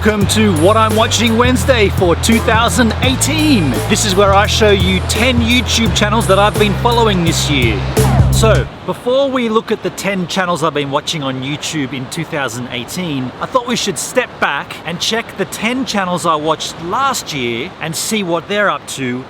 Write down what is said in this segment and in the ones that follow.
Welcome to What I'm Watching Wednesday for 2018. This is where I show you 10 YouTube channels that I've been following this year. So, before we look at the 10 channels I've been watching on YouTube in 2018, I thought we should step back and check the 10 channels I watched last year and see what they're up to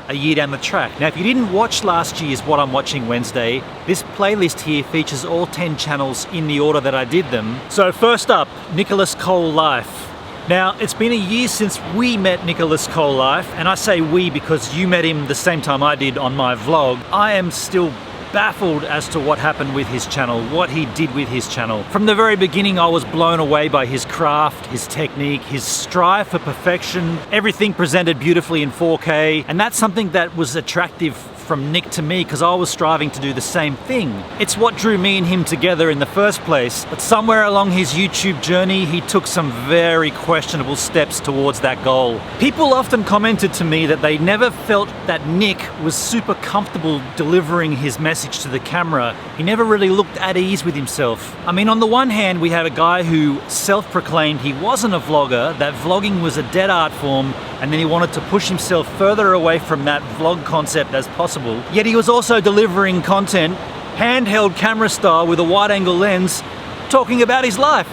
a year down the track. Now, if you didn't watch last year's What I'm Watching Wednesday, this playlist here features all 10 channels in the order that I did them. So first up, Nicolas Cole Life. Now, it's been a year since we met Nicolas Cole Life, and I say we because you met him the same time I did on my vlog. I am still baffled as to what happened with his channel, what he did with his channel. From the very beginning, I was blown away by his craft, his technique, his strive for perfection, everything presented beautifully in 4K, and that's something that was attractive from Nick to me because I was striving to do the same thing. It's what drew me and him together in the first place, but somewhere along his YouTube journey, he took some very questionable steps towards that goal. People often commented to me that they never felt that Nick was super comfortable delivering his message to the camera. He never really looked at ease with himself. I mean, on the one hand, we had a guy who self-proclaimed he wasn't a vlogger, that vlogging was a dead art form, and then he wanted to push himself further away from that vlog concept as possible. Yet he was also delivering content, handheld camera style with a wide angle lens, talking about his life.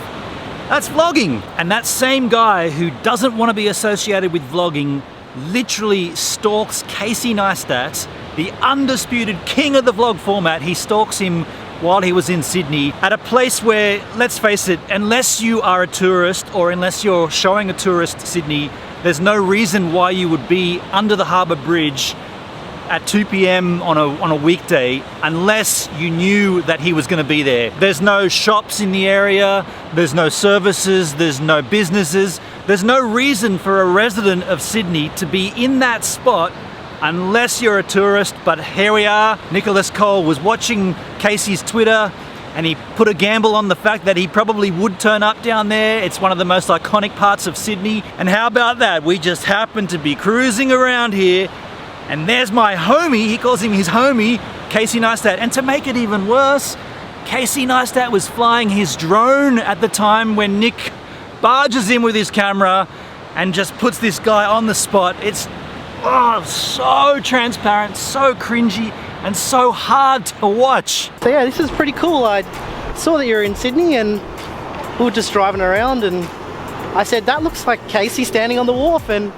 That's vlogging. And that same guy who doesn't want to be associated with vlogging literally stalks Casey Neistat, the undisputed king of the vlog format. He stalks him while he was in Sydney at a place where, let's face it, unless you are a tourist or unless you're showing a tourist Sydney, there's no reason why you would be under the Harbour Bridge at 2 p.m. on a weekday unless you knew that he was going to be there. There's no shops in the area, there's no services, there's no businesses, there's no reason for a resident of Sydney to be in that spot unless you're a tourist. But here we are. Nicolas Cole was watching Casey's Twitter and he put a gamble on the fact that he probably would turn up down there. It's one of the most iconic parts of Sydney. And how about that? We just happened to be cruising around here and there's my homie, he calls him his homie, Casey Neistat. And to make it even worse, Casey Neistat was flying his drone at the time when Nick barges in with his camera and just puts this guy on the spot. It's so transparent, so cringy, and so hard to watch. So yeah, this is pretty cool. I saw that you're in Sydney and we were just driving around and I said, that looks like Casey standing on the wharf, and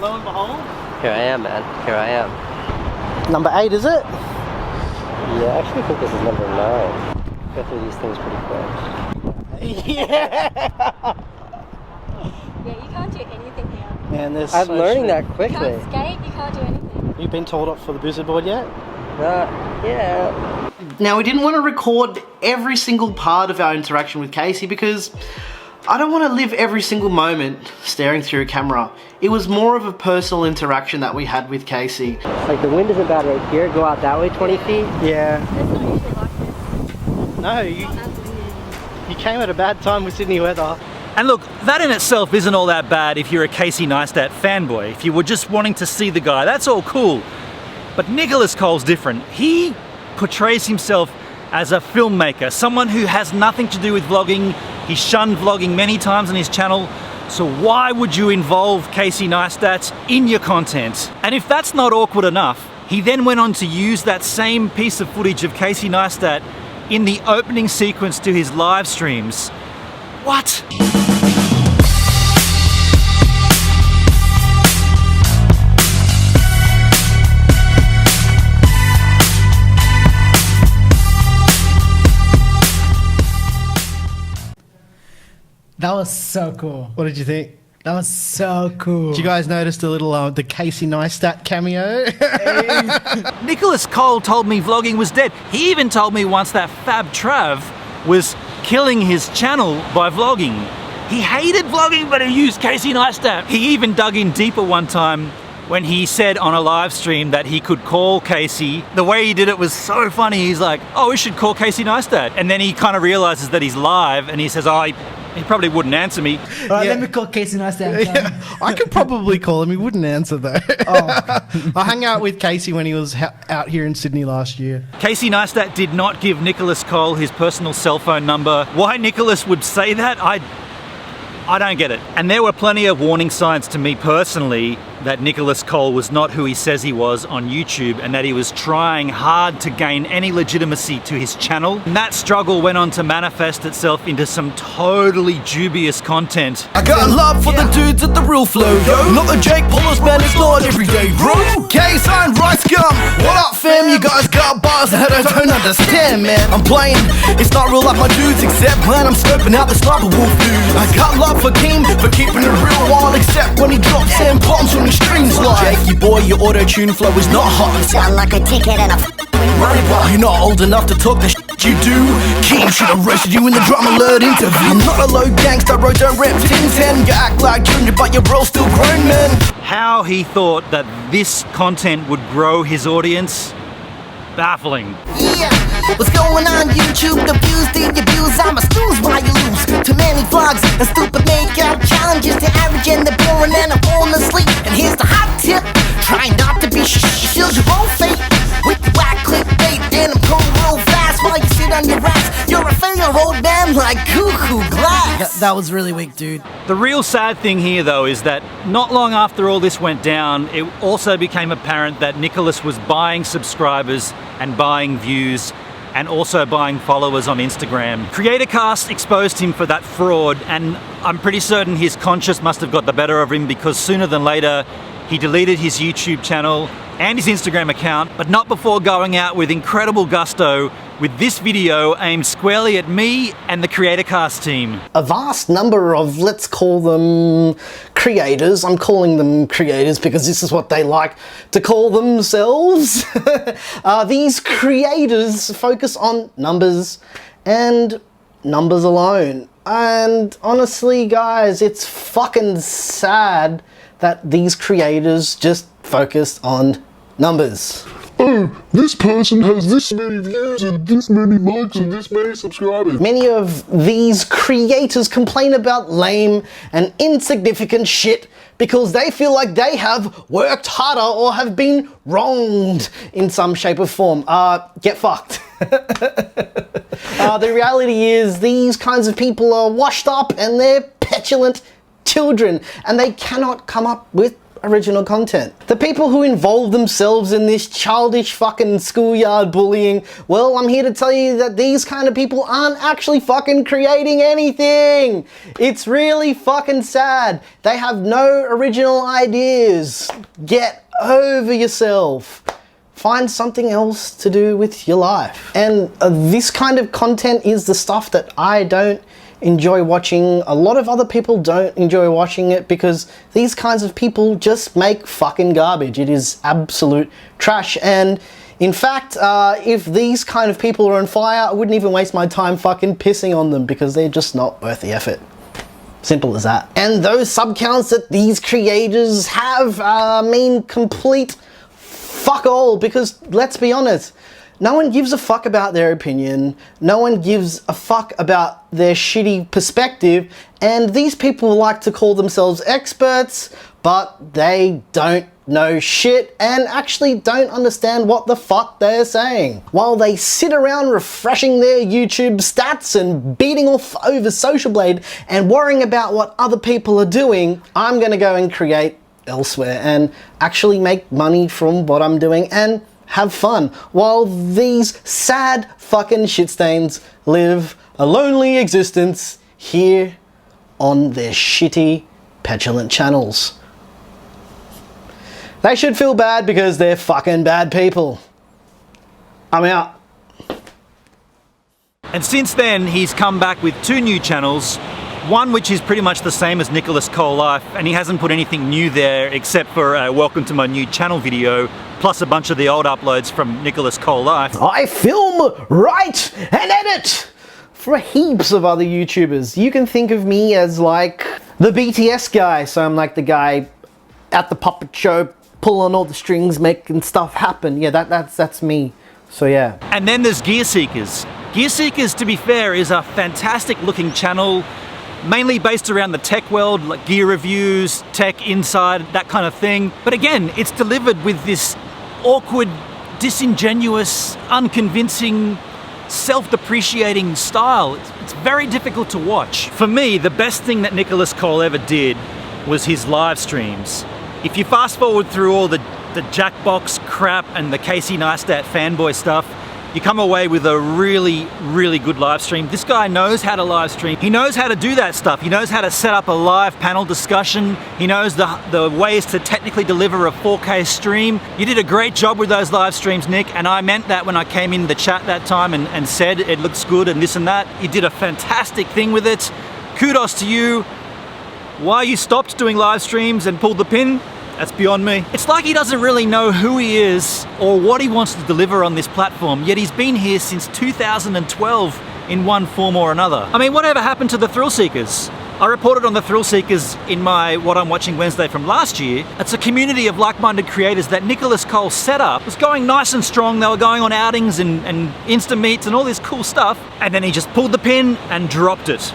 lo and behold, here I am, man. Here I am. Number 8, is it? Yeah, I actually think this is number 9. Go through these things pretty quick. Yeah! Yeah, you can't do anything here. Man, there's I'm so learning shit. that You quickly. can't skate, you can't do anything. You've been told off for the booster board yet? Yeah. Now, we didn't want to record every single part of our interaction with Casey because I don't want to live every single moment staring through a camera. It was more of a personal interaction that we had with Casey. Like, the wind isn't bad right here. Go out that way 20 feet. Yeah. It's not usually like this. No, It's not as windy. you came at a bad time with Sydney weather. And look, that in itself isn't all that bad if you're a Casey Neistat fanboy. If you were just wanting to see the guy, that's all cool. But Nicolas Cole's different. He portrays himself as a filmmaker, someone who has nothing to do with vlogging. He's shunned vlogging many times on his channel. So why would you involve Casey Neistat in your content? And if that's not awkward enough, he then went on to use that same piece of footage of Casey Neistat in the opening sequence to his live streams. What? That was so cool. What did you think? That was so cool. Did you guys notice the little the Casey Neistat cameo? Nicolas Cole told me vlogging was dead. He even told me once that Fab Trav was killing his channel by vlogging. He hated vlogging, but he used Casey Neistat. He even dug in deeper one time when he said on a live stream that he could call Casey. The way he did it was so funny. He's like, oh, we should call Casey Neistat. And then he kind of realizes that he's live and he says, oh, he probably wouldn't answer me. All right, let me call Casey Neistat. Yeah, I could probably call him. He wouldn't answer though. Oh. I hung out with Casey when he was out here in Sydney last year. Casey Neistat did not give Nicolas Cole his personal cell phone number. Why Nicolas would say that, I don't get it. And there were plenty of warning signs to me personally that Nicolas Cole was not who he says he was on YouTube and that he was trying hard to gain any legitimacy to his channel. And that struggle went on to manifest itself into some totally dubious content. I got a love for the dudes at the real flow, yo. Not the Jake Paul's, man, it's not everyday, bro. K-sign, rice gum. What up, fam? You guys got bars that I don't understand, man. I'm playing, it's not real like my dudes, except when I'm scoping out the sniper wolf dude. I got love for Keem, for keeping it real wild, except when he drops and bombs when he streams live. Jakey boy, your auto-tune flow is not hot. Sound like a ticket and a You're not old enough to talk the shit you do. Keem should have roasted you in the Drama Alert interview. I'm not a low gangster, bro, don't rep Tim 10. You act like junior, but your bro still grown, man. How he thought that this content would grow his audience? Baffling. Yeah, what's going on YouTube? The views, the abuse, I'm a snooze while you lose. Too many vlogs and stupid makeup challenges. The average and the boring and I'm falling asleep. And here's the hot tip, try not to be shield your own fate with the whack clickbait. And I'm going real fast while you sit on your ass. You're a failure, old man, like cuckoo glass. That was really weak, dude. The real sad thing here though is that not long after all this went down, it also became apparent that Nicolas was buying subscribers and buying views and also buying followers on Instagram. CreatorCast exposed him for that fraud, and I'm pretty certain his conscience must have got the better of him, because sooner than later he deleted his YouTube channel and his Instagram account, but not before going out with incredible gusto with this video aimed squarely at me and the CreatorCast team. A vast number of, let's call them creators, I'm calling them creators because this is what they like to call themselves. These creators focus on numbers and numbers alone. And honestly guys, it's fucking sad that these creators just focus on numbers. Oh, this person has this many views and this many likes and this many subscribers. Many of these creators complain about lame and insignificant shit because they feel like they have worked harder or have been wronged in some shape or form. Get fucked. The reality is these kinds of people are washed up and they're petulant children and they cannot come up with original content. The people who involve themselves in this childish fucking schoolyard bullying, well, I'm here to tell you that these kind of people aren't actually fucking creating anything. It's really fucking sad. They have no original ideas. Get over yourself. Find something else to do with your life. And this kind of content is the stuff that I don't enjoy watching. A lot of other people don't enjoy watching it because these kinds of people just make fucking garbage. It is absolute trash. And in fact, if these kind of people are on fire, I wouldn't even waste my time fucking pissing on them because they're just not worth the effort. Simple as that. And those sub counts that these creators have mean complete fuck all, because let's be honest, no one gives a fuck about their opinion, no one gives a fuck about their shitty perspective, and these people like to call themselves experts, but they don't know shit and actually don't understand what the fuck they're saying. While they sit around refreshing their YouTube stats and beating off over Social Blade and worrying about what other people are doing, I'm gonna go and create elsewhere and actually make money from what I'm doing and have fun, while these sad fucking shit stains live a lonely existence here on their shitty, petulant channels. They should feel bad because they're fucking bad people. I'm out. And since then, he's come back with 2 new channels, one which is pretty much the same as Nicolas Cole Life, and he hasn't put anything new there except for welcome to my new channel video, plus a bunch of the old uploads from Nicolas Cole Life. I film, write, and edit for heaps of other YouTubers. You can think of me as like the BTS guy, so I'm like the guy at the puppet show, pulling all the strings, making stuff happen. Yeah, that's me. So yeah. And then there's Gear Seekers. Gear Seekers, to be fair, is a fantastic looking channel, mainly based around the tech world, like gear reviews, tech inside, that kind of thing. But again, it's delivered with this awkward, disingenuous, unconvincing, self-depreciating style. It's very difficult to watch. For me, the best thing that Nicolas Cole ever did was his live streams. If you fast forward through all the Jackbox crap and the Casey Neistat fanboy stuff, you come away with a really, really good live stream. This guy knows how to live stream. He knows how to do that stuff. He knows how to set up a live panel discussion. He knows the ways to technically deliver a 4K stream. You did a great job with those live streams, Nick, and I meant that when I came in the chat that time and said it looks good and this and that. You did a fantastic thing with it. Kudos to you. Why you stopped doing live streams and pulled the pin? That's beyond me. It's like he doesn't really know who he is or what he wants to deliver on this platform, yet he's been here since 2012 in one form or another. I mean, whatever happened to the Thrill Seekers? I reported on the Thrill Seekers in my What I'm Watching Wednesday from last year. It's a community of like-minded creators that Nicolas Cole set up. It was going nice and strong. They were going on outings and Insta meets and all this cool stuff. And then he just pulled the pin and dropped it.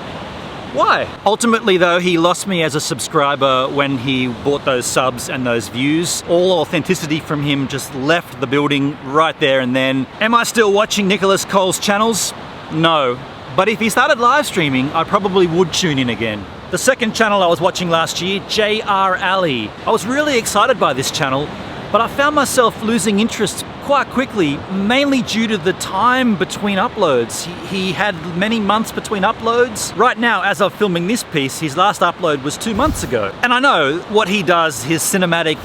Why? Ultimately though, he lost me as a subscriber when he bought those subs and those views. All authenticity from him just left the building right there and then. Am I still watching Nicolas Cole's channels? No. But if he started live streaming, I probably would tune in again. The second channel I was watching last year, JR Alley. I was really excited by this channel, but I found myself losing interest quite quickly, mainly due to the time between uploads. He had many months between uploads. Right now, as I'm filming this piece, his last upload was 2 months ago. And I know what he does, his cinematic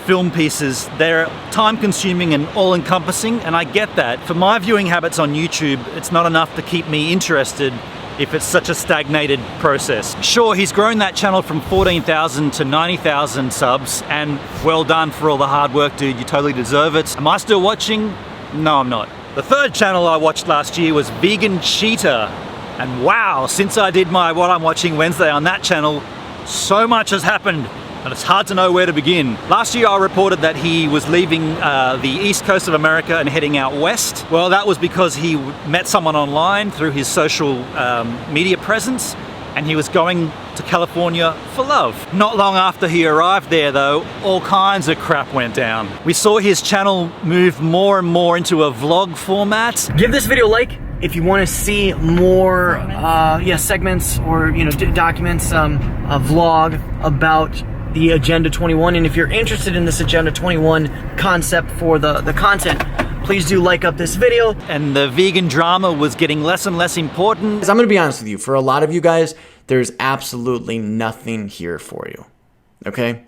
film pieces, they're time-consuming and all-encompassing, and I get that. For my viewing habits on YouTube, it's not enough to keep me interested if it's such a stagnated process. Sure, he's grown that channel from 14,000 to 90,000 subs, and well done for all the hard work, dude. You totally deserve it. Am I still watching? No, I'm not. The third channel I watched last year was Vegan Cheetah. And wow, since I did my What I'm Watching Wednesday on that channel, so much has happened. And it's hard to know where to begin. Last year I reported that he was leaving the east coast of America and heading out west. Well, that was because he met someone online through his social media presence, and he was going to California for love. Not long after he arrived there though, all kinds of crap went down. We saw his channel move more and more into a vlog format. Give this video a like if you want to see more segments or documents, a vlog about the Agenda 21, and if you're interested in this Agenda 21 concept for the content, please do like up this video. And the vegan drama was getting less and less important. I'm gonna be honest with you, for a lot of you guys, there's absolutely nothing here for you, okay?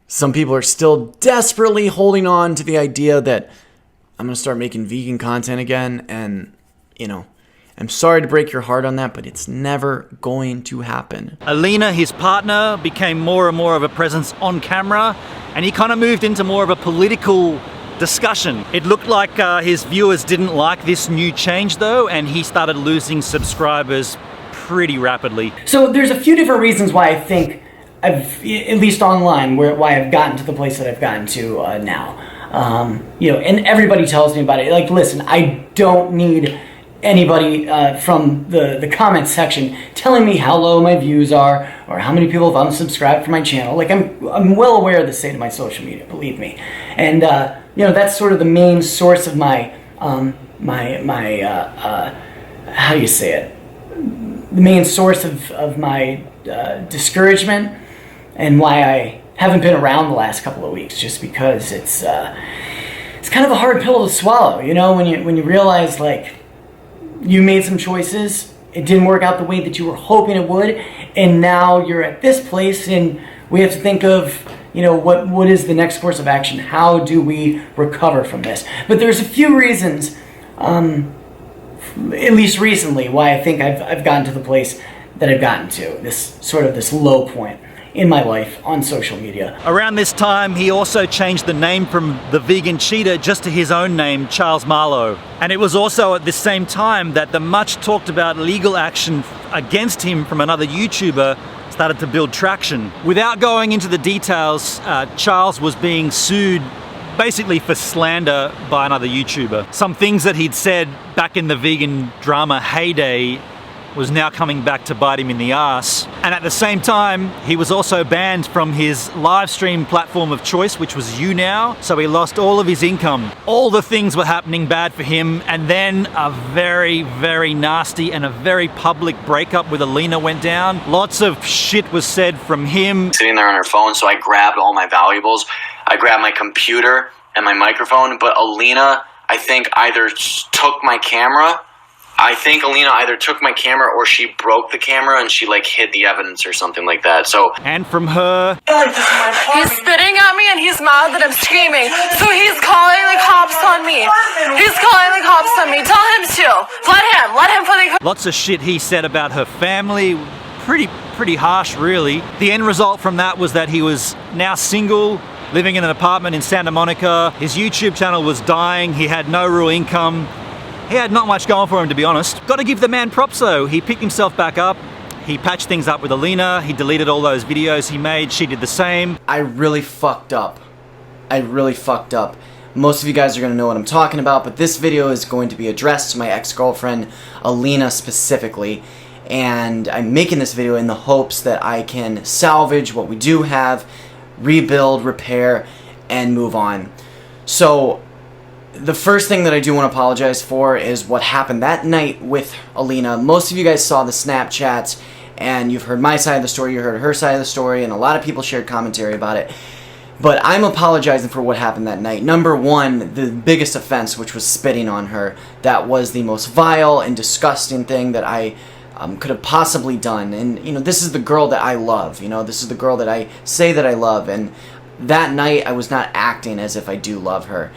Some people are still desperately holding on to the idea that I'm gonna start making vegan content again, and I'm sorry to break your heart on that, but it's never going to happen. Alina, his partner, became more and more of a presence on camera, and he kind of moved into more of a political discussion. It looked like his viewers didn't like this new change though, and he started losing subscribers pretty rapidly. So there's a few different reasons why I think I've, at least online, why I've gotten to the place that I've gotten to now. And everybody tells me about it. Like, listen, I don't need anybody from the comment section telling me how low my views are or how many people have unsubscribed from my channel. Like, I'm well aware of the state of my social media, believe me. And that's sort of the main source of my how do you say it? The main source of my discouragement, and why I haven't been around the last couple of weeks, just because it's kind of a hard pill to swallow, when you realize, like, you made some choices, it didn't work out the way that you were hoping it would, and now you're at this place, and we have to think of, what is the next course of action? How do we recover from this? But there's a few reasons, at least recently, why I think I've gotten to the place that I've gotten to, this low point in my life on social media. Around this time, he also changed the name from the Vegan Cheetah just to his own name, Charles Marlow. And it was also at the same time that the much talked about legal action against him from another YouTuber started to build traction. Without going into the details, Charles was being sued basically for slander by another YouTuber. Some things that he'd said back in the vegan drama heyday was now coming back to bite him in the ass. And at the same time, he was also banned from his live stream platform of choice, which was YouNow, so he lost all of his income. All the things were happening bad for him, and then a very, very nasty and a very public breakup with Alina went down. Lots of shit was said from him. Sitting there on her phone, so I grabbed all my valuables. I grabbed my computer and my microphone, but Alina, I think, either took my camera. I think Alina either took my camera or she broke the camera and she like hid the evidence or something like that. So, and from her, he's spitting at me and he's mad that I'm screaming. So he's calling the cops on me. He's calling the cops on me. Tell him to. Let him put the lots of shit he said about her family. Pretty harsh, really. The end result from that was that he was now single, living in an apartment in Santa Monica. His YouTube channel was dying. He had no real income. He had not much going for him, to be honest. Got to give the man props though. He picked himself back up. He patched things up with Alina. He deleted all those videos he made. She did the same. I really fucked up. Most of you guys are going to know what I'm talking about, but this video is going to be addressed to my ex-girlfriend, Alina specifically. And I'm making this video in the hopes that I can salvage what we do have, rebuild, repair, and move on. So, the first thing that I do want to apologize for is what happened that night with Alina. Most of you guys saw the Snapchats, and you've heard my side of the story, you heard her side of the story, and a lot of people shared commentary about it. But I'm apologizing for what happened that night. Number one, the biggest offense, which was spitting on her. That was the most vile and disgusting thing that I could have possibly done. And, you know, this is the girl that I love. You know, this is the girl that I say that I love. And that night, I was not acting as if I do love her.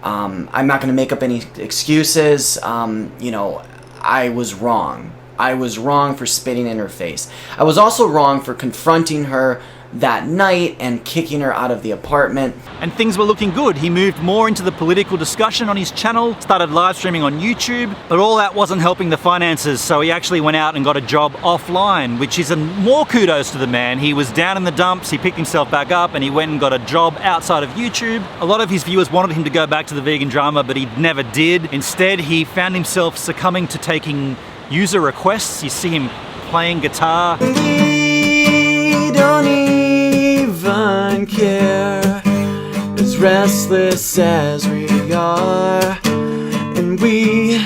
I'm not going to make up any excuses. You know, I was wrong. I was wrong for spitting in her face. I was also wrong for confronting her that night and kicking her out of the apartment. And things were looking good. He moved more into the political discussion on his channel, started live streaming on YouTube, but all that wasn't helping the finances, so he actually went out and got a job offline, which is more kudos to the man. He was down in the dumps, he picked himself back up, and he went and got a job outside of YouTube. A lot of his viewers wanted him to go back to the vegan drama, but he never did. Instead, he found himself succumbing to taking user requests. You see him playing guitar. We don't even care, as restless as we are, and we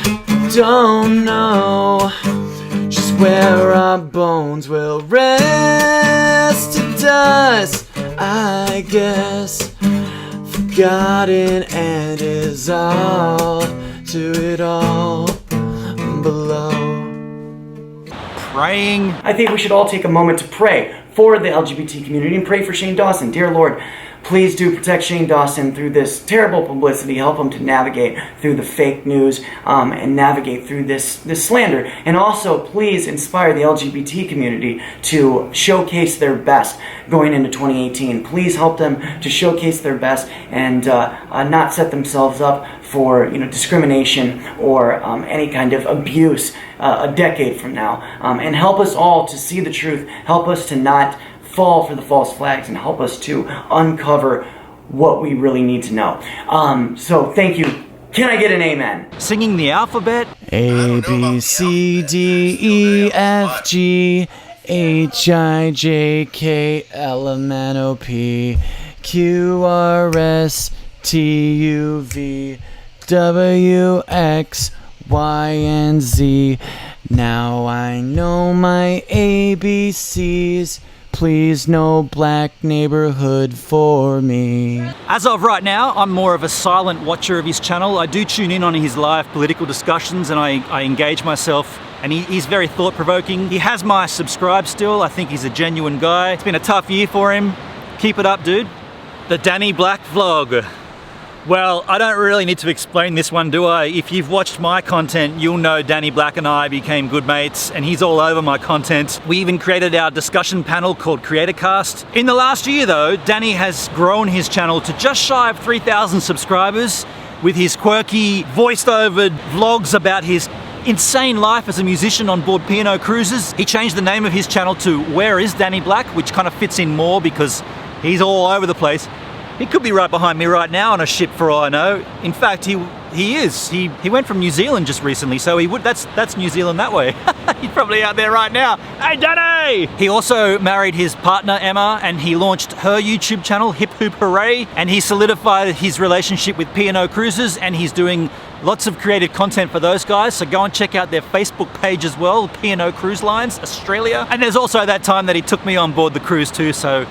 don't know just where our bones will rest to dust, I guess. Forgotten and is all to it all below. Praying. I think we should all take a moment to pray for the LGBT community and pray for Shane Dawson. Dear Lord, please do protect Shane Dawson through this terrible publicity. Help him to navigate through the fake news and navigate through this slander. And also, please inspire the LGBT community to showcase their best going into 2018. Please help them to showcase their best and not set themselves up for discrimination or any kind of abuse a decade from now. And help us all to see the truth. Help us to not fall for the false flags and help us to uncover what we really need to know. So thank you. Can I get an amen? Singing the alphabet. A, B, C, D, E, F, G, H, I, J, K, L, M, N, O, P, Q, R, S, T, U, V, W, X, Y, and Z. Now I know my ABCs. Please no black neighborhood for me. As of right now, I'm more of a silent watcher of his channel. I do tune in on his live political discussions and I engage myself, and he's very thought-provoking. He has my subscribe still. I think he's a genuine guy. It's been a tough year for him. Keep it up, dude. The Danny Black vlog. Well, I don't really need to explain this one, do I? If you've watched my content, you'll know Danny Black and I became good mates, and he's all over my content. We even created our discussion panel called CreatorCast. In the last year though, Danny has grown his channel to just shy of 3,000 subscribers with his quirky, voiced-over vlogs about his insane life as a musician on board P&O cruises. He changed the name of his channel to Where is Danny Black, which kind of fits in more because he's all over the place. He could be right behind me right now on a ship for all I know. In fact, he He is. He went from New Zealand just recently, so he would. That's New Zealand that way. He's probably out there right now. Hey, Danny! He also married his partner Emma, and he launched her YouTube channel, Hip Hoop Hooray, and he solidified his relationship with P&O Cruises, and he's doing lots of creative content for those guys. So go and check out their Facebook page as well, P&O Cruise Lines Australia. And there's also that time that he took me on board the cruise too. So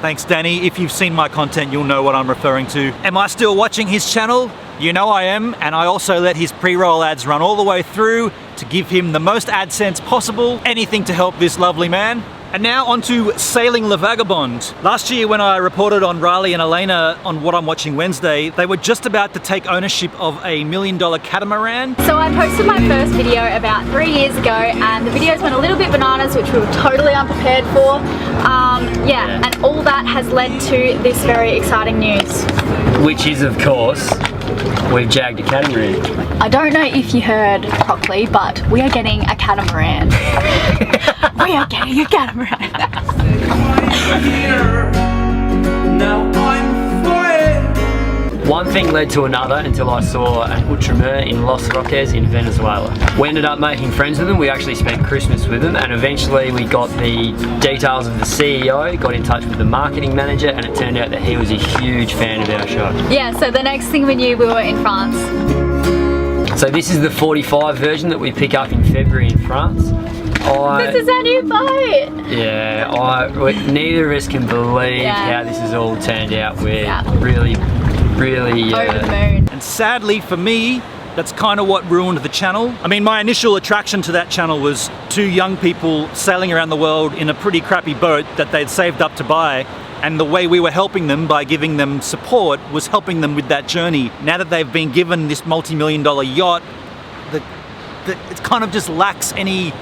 thanks, Danny. If you've seen my content, you'll know what I'm referring to. Am I still watching his channel? You know I am, and I also let his pre-roll ads run all the way through to give him the most AdSense possible, anything to help this lovely man. And now on to Sailing Le Vagabond. Last year when I reported on Riley and Elena on What I'm Watching Wednesday, they were just about to take ownership of a $1 million catamaran. So I posted my first video about 3 years ago, and the videos went a little bit bananas, which we were totally unprepared for. Yeah, and all that has led to this very exciting news. Which is, of course, we've jagged a catamaran. I don't know if you heard properly, but we are getting a catamaran. We are getting a catamaran. One thing led to another until I saw an Ultramar in Los Roques in Venezuela. We ended up making friends with them. We actually spent Christmas with them, and eventually we got the details of the CEO, got in touch with the marketing manager, and it turned out that he was a huge fan of our show. Yeah, so the next thing we knew, we were in France. So this is the 45 version that we pick up in February in France. This is our new boat! Yeah, neither of us can believe how this has all turned out. We're really over the moon. And sadly for me, that's kind of what ruined the channel. I mean, my initial attraction to that channel was two young people sailing around the world in a pretty crappy boat that they'd saved up to buy. And the way we were helping them by giving them support was helping them with that journey. Now that they've been given this multi-million-dollar yacht, it kind of just lacks any...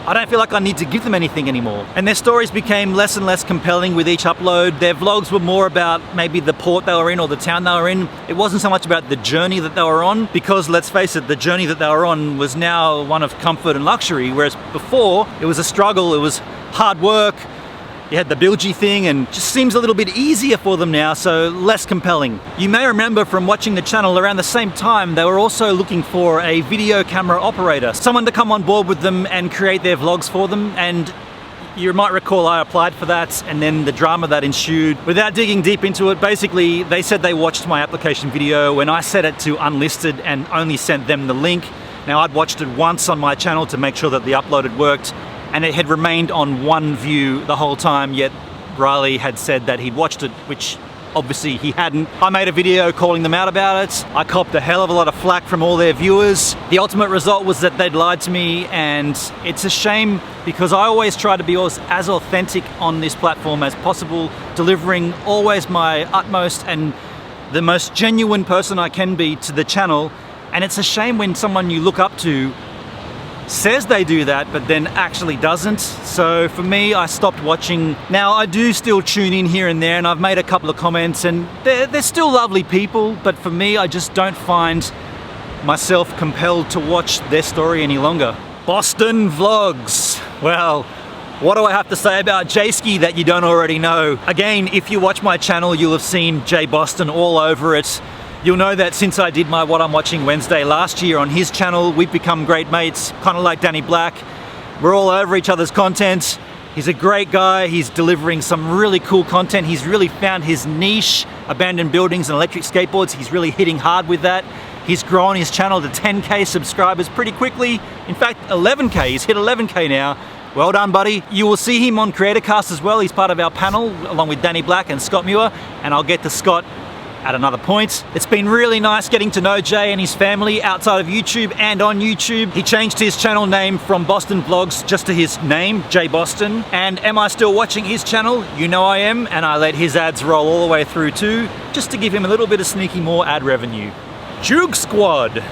I don't feel like I need to give them anything anymore. And their stories became less and less compelling with each upload. Their vlogs were more about maybe the port they were in or the town they were in. It wasn't so much about the journey that they were on, because let's face it, the journey that they were on was now one of comfort and luxury, whereas before it was a struggle, it was hard work. You had the bilgy thing, and it just seems a little bit easier for them now, so less compelling. You may remember from watching the channel around the same time, they were also looking for a video camera operator, someone to come on board with them and create their vlogs for them. And you might recall I applied for that, and then the drama that ensued. Without digging deep into it, basically they said they watched my application video when I set it to unlisted and only sent them the link. Now, I'd watched it once on my channel to make sure that the upload had worked, and it had remained on one view the whole time, yet Riley had said that he'd watched it, which obviously he hadn't. I made a video calling them out about it. I copped a hell of a lot of flack from all their viewers. The ultimate result was that they'd lied to me, and it's a shame because I always try to be as authentic on this platform as possible, delivering always my utmost and the most genuine person I can be to the channel. And it's a shame when someone you look up to says they do that, but then actually doesn't. So for me, I stopped watching. Now, I do still tune in here and there, and I've made a couple of comments, and they're still lovely people, but for me, I just don't find myself compelled to watch their story any longer. Boston Vlogs. Well, what do I have to say about Jayski that you don't already know? Again, if you watch my channel, you'll have seen Jay Boston all over it. You'll know that since I did my What I'm Watching Wednesday last year on his channel, we've become great mates, kind of like Danny Black. We're all over each other's content. He's a great guy. He's delivering some really cool content. He's really found his niche, abandoned buildings and electric skateboards. He's really hitting hard with that. He's grown his channel to 10K subscribers pretty quickly. In fact, 11K. He's hit 11K now. Well done, buddy. You will see him on CreatorCast as well. He's part of our panel along with Danny Black and Scott Muir, and I'll get to Scott at another point. It's been really nice getting to know Jay and his family outside of YouTube and on YouTube. He changed his channel name from Boston Vlogs just to his name, Jay Boston. And am I still watching his channel? You know I am, and I let his ads roll all the way through too, just to give him a little bit of sneaky more ad revenue. Juke Squad.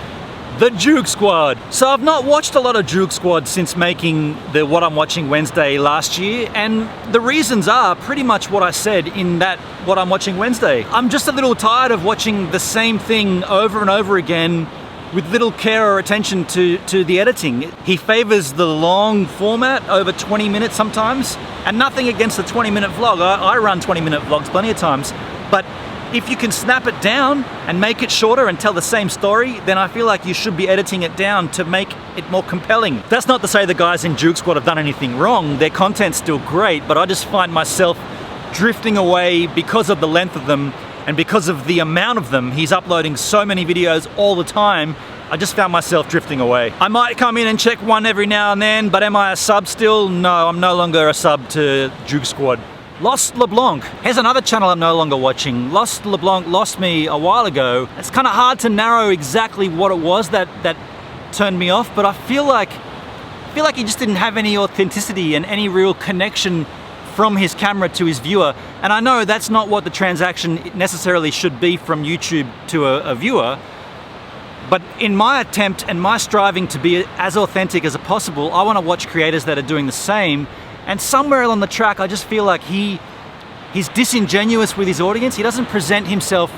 The Juke Squad. So I've not watched a lot of Juke Squad since making the What I'm Watching Wednesday last year, and the reasons are pretty much what I said in that What I'm Watching Wednesday. I'm just a little tired of watching the same thing over and over again with little care or attention to the editing. He favors the long format over 20 minutes sometimes, and nothing against the 20-minute vlog. I run 20-minute vlogs plenty of times, but If you can snap it down and make it shorter and tell the same story, then I feel like you should be editing it down to make it more compelling. That's not to say the guys in Juke Squad have done anything wrong. Their content's still great, but I just find myself drifting away because of the length of them and because of the amount of them. He's uploading so many videos all the time. I just found myself drifting away. I might come in and check one every now and then, but am I a sub still? No, I'm no longer a sub to Juke Squad. Lost Leblanc. Here's another channel I'm no longer watching. Lost Leblanc lost me a while ago. It's kind of hard to narrow exactly what it was that turned me off, but I feel like he just didn't have any authenticity and any real connection from his camera to his viewer. And I know that's not what the transaction necessarily should be from YouTube to a viewer, but in my attempt and my striving to be as authentic as possible, I want to watch creators that are doing the same. And somewhere along the track, I just feel like he's disingenuous with his audience. He doesn't present himself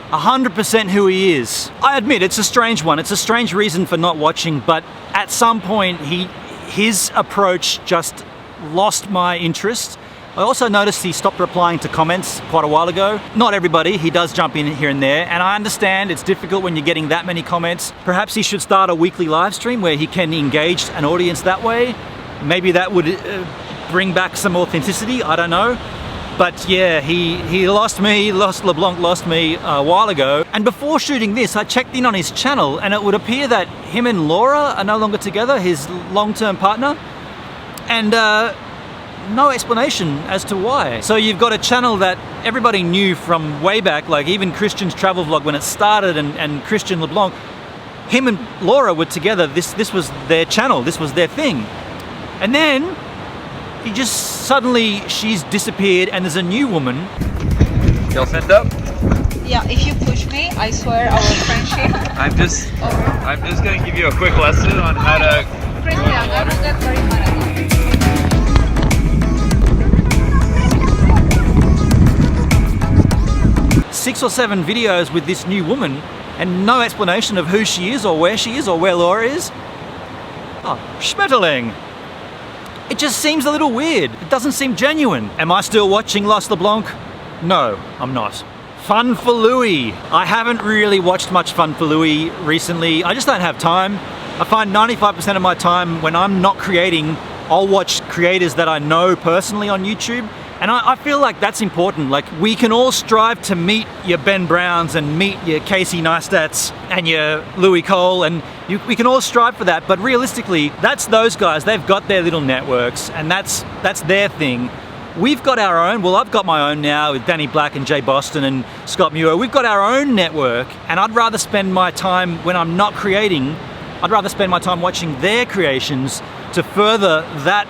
100% who he is. I admit it's a strange one. It's a strange reason for not watching, but at some point his approach just lost my interest. I also noticed he stopped replying to comments quite a while ago. Not everybody, he does jump in here and there, and I understand it's difficult when you're getting that many comments. Perhaps he should start a weekly live stream where he can engage an audience that way. Maybe that would bring back some authenticity, I don't know. But yeah, Lost Leblanc lost me a while ago. And before shooting this, I checked in on his channel and it would appear that him and Laura are no longer together, his long-term partner. And no explanation as to why. So you've got a channel that everybody knew from way back, like even Christian's travel vlog when it started and Christian Leblanc, him and Laura were together, this was their channel, this was their thing. And then he just suddenly, she's disappeared and there's a new woman. Y'all set up? Yeah, if you push me, I swear our friendship. I'm just gonna give you a quick lesson on how to. Six or seven videos with this new woman and no explanation of who she is or where Laura is. Oh, Schmetterling. It just seems a little weird. It doesn't seem genuine. Am I still watching Lost Leblanc? No, I'm not. Fun for Louie. I haven't really watched much Fun for Louie recently. I just don't have time. I find 95% of my time when I'm not creating, I'll watch creators that I know personally on YouTube. And I feel like that's important. Like, we can all strive to meet your Ben Browns and meet your Casey Neistats and your Louis Cole, and we can all strive for that, but realistically, that's those guys. They've got their little networks, and that's their thing. We've got our own. Well, I've got my own now with Danny Black and Jay Boston and Scott Muir. We've got our own network, and I'd rather spend my time when I'm not creating, I'd rather spend my time watching their creations to further that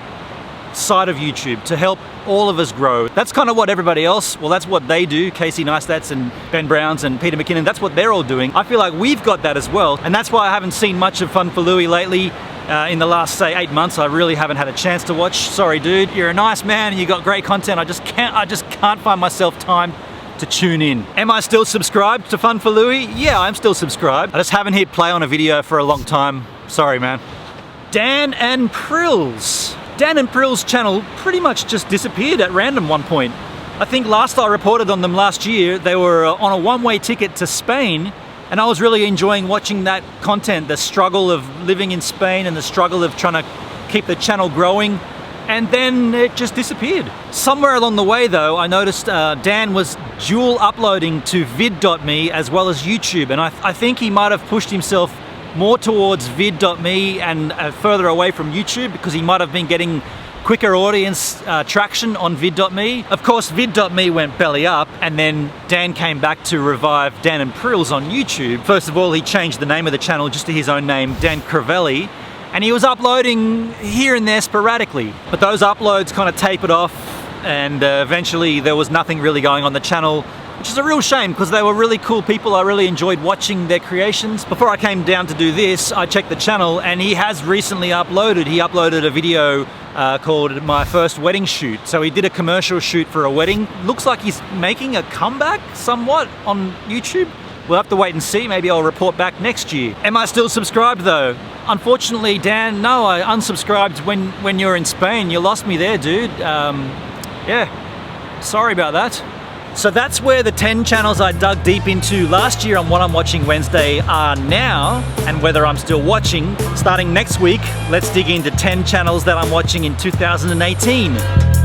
side of YouTube, to help all of us grow. That's kind of what everybody else, well, that's what they do. Casey Neistats and Ben Browns and Peter McKinnon, that's what they're all doing. I feel like we've got that as well, and that's why I haven't seen much of Fun for Louie lately. In the last, say, 8 months, I really haven't had a chance to watch. Sorry, dude, you're a nice man and you got great content. I just can't find myself time to tune in. Am I still subscribed to Fun for Louie? Yeah, I'm still subscribed. I just haven't hit play on a video for a long time. Sorry, man. Dan and Krillz. Dan and Krillz' channel pretty much just disappeared at random one point. I think last I reported on them last year, they were on a one-way ticket to Spain, and I was really enjoying watching that content, the struggle of living in Spain and the struggle of trying to keep the channel growing, and then it just disappeared. Somewhere along the way though, I noticed Dan was dual uploading to vid.me as well as YouTube, and I think he might have pushed himself more towards vid.me and further away from YouTube because he might have been getting quicker audience traction on vid.me. Of course, vid.me went belly up, and then Dan came back to revive Dan and Krillz on YouTube. First of all, he changed the name of the channel just to his own name, Dan Crivelli, and he was uploading here and there sporadically. But those uploads kind of tapered off, and eventually there was nothing really going on the channel, which is a real shame because they were really cool people. I really enjoyed watching their creations. Before I came down to do this, I checked the channel, and he has recently uploaded. He uploaded a video called My First Wedding Shoot. So he did a commercial shoot for a wedding. Looks like he's making a comeback somewhat on YouTube. We'll have to wait and see. Maybe I'll report back next year. Am I still subscribed though? Unfortunately, Dan, no, I unsubscribed when you're in Spain. You lost me there, dude. Yeah, sorry about that. So that's where the 10 channels I dug deep into last year on What I'm Watching Wednesday are now, and whether I'm still watching. Starting next week, let's dig into 10 channels that I'm watching in 2018.